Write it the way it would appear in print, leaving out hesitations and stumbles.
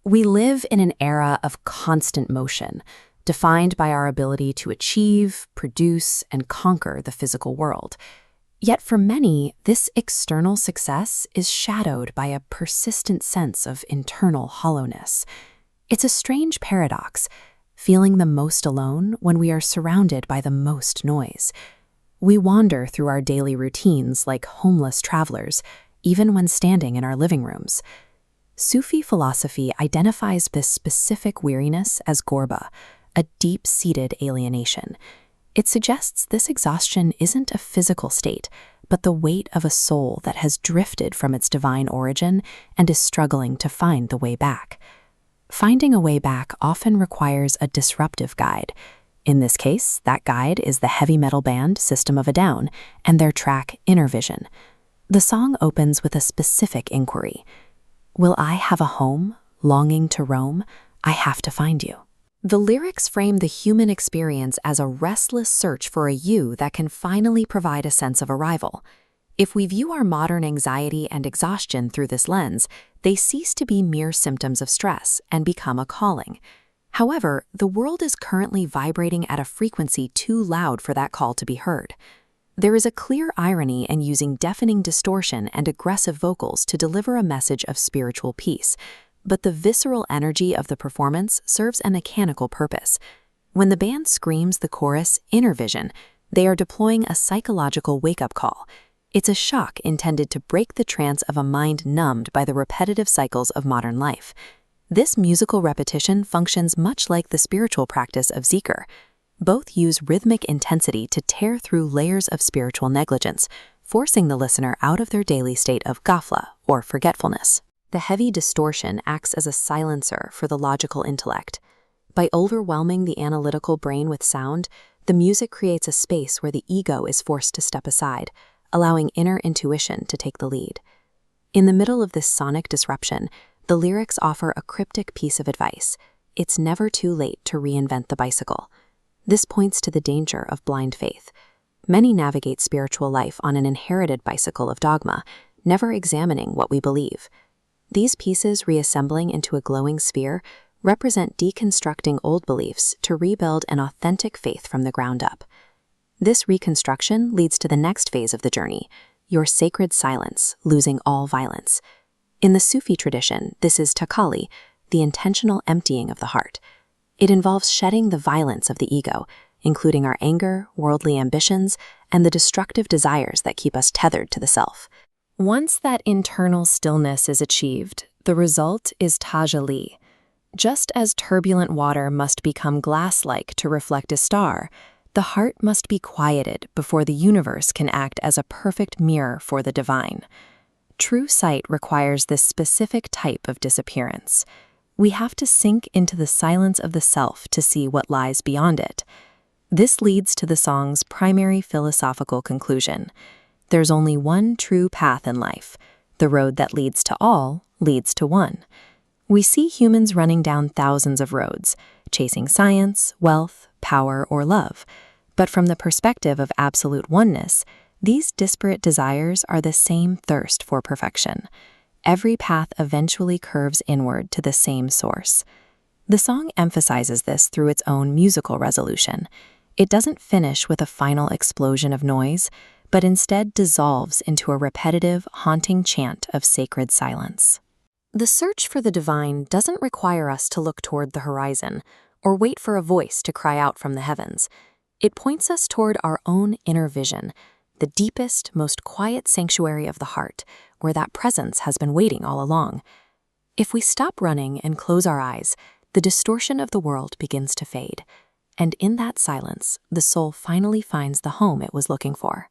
We live in an era of constant motion, defined by our ability to achieve, produce, and conquer the physical world. Yet for many, this external success is shadowed by a persistent sense of internal hollowness. It's a strange paradox, feeling the most alone when we are surrounded by the most noise. We wander through our daily routines like homeless travelers, even when standing in our living rooms. Sufi philosophy identifies this specific weariness as Ghorba, a deep-seated alienation. It suggests this exhaustion isn't a physical state, but the weight of a soul that has drifted from its divine origin and is struggling to find the way back. Finding a way back often requires a disruptive guide. In this case, that guide is the heavy metal band System of a Down and their track Inner Vision. The song opens with a specific inquiry. Will I have a home, longing to roam? I have to find you. The lyrics frame the human experience as a restless search for a you that can finally provide a sense of arrival. If we view our modern anxiety and exhaustion through this lens, they cease to be mere symptoms of stress and become a calling. However, the world is currently vibrating at a frequency too loud for that call to be heard. There is a clear irony in using deafening distortion and aggressive vocals to deliver a message of spiritual peace, but the visceral energy of the performance serves a mechanical purpose. When the band screams the chorus Inner Vision, they are deploying a psychological wake-up call. It's a shock intended to break the trance of a mind numbed by the repetitive cycles of modern life. This musical repetition functions much like the spiritual practice of zikr. Both use rhythmic intensity to tear through layers of spiritual negligence, forcing the listener out of their daily state of Ghafla, or forgetfulness. The heavy distortion acts as a silencer for the logical intellect. By overwhelming the analytical brain with sound, the music creates a space where the ego is forced to step aside, allowing inner intuition to take the lead. In the middle of this sonic disruption, the lyrics offer a cryptic piece of advice. It's never too late to reinvent the bicycle. This points to the danger of blind faith. Many navigate spiritual life on an inherited bicycle of dogma, never examining what we believe. These pieces reassembling into a glowing sphere represent deconstructing old beliefs to rebuild an authentic faith from the ground up. This reconstruction leads to the next phase of the journey, your sacred silence, losing all violence. In the Sufi tradition, this is takali, the intentional emptying of the heart. It involves shedding the violence of the ego, including our anger, worldly ambitions, and the destructive desires that keep us tethered to the self. Once that internal stillness is achieved, the result is tajalli. Just as turbulent water must become glass-like to reflect a star, the heart must be quieted before the universe can act as a perfect mirror for the divine. True sight requires this specific type of disappearance. We have to sink into the silence of the self to see what lies beyond it. This leads to the song's primary philosophical conclusion. There's only one true path in life. The road that leads to all leads to one. We see humans running down thousands of roads, chasing science, wealth, power, or love. But from the perspective of absolute oneness, these disparate desires are the same thirst for perfection. Every path eventually curves inward to the same source. The song emphasizes this through its own musical resolution. It doesn't finish with a final explosion of noise, but instead dissolves into a repetitive, haunting chant of sacred silence. The search for the divine doesn't require us to look toward the horizon or wait for a voice to cry out from the heavens. It points us toward our own inner vision, the deepest, most quiet sanctuary of the heart, where that presence has been waiting all along. If we stop running and close our eyes, the distortion of the world begins to fade, and in that silence, the soul finally finds the home it was looking for.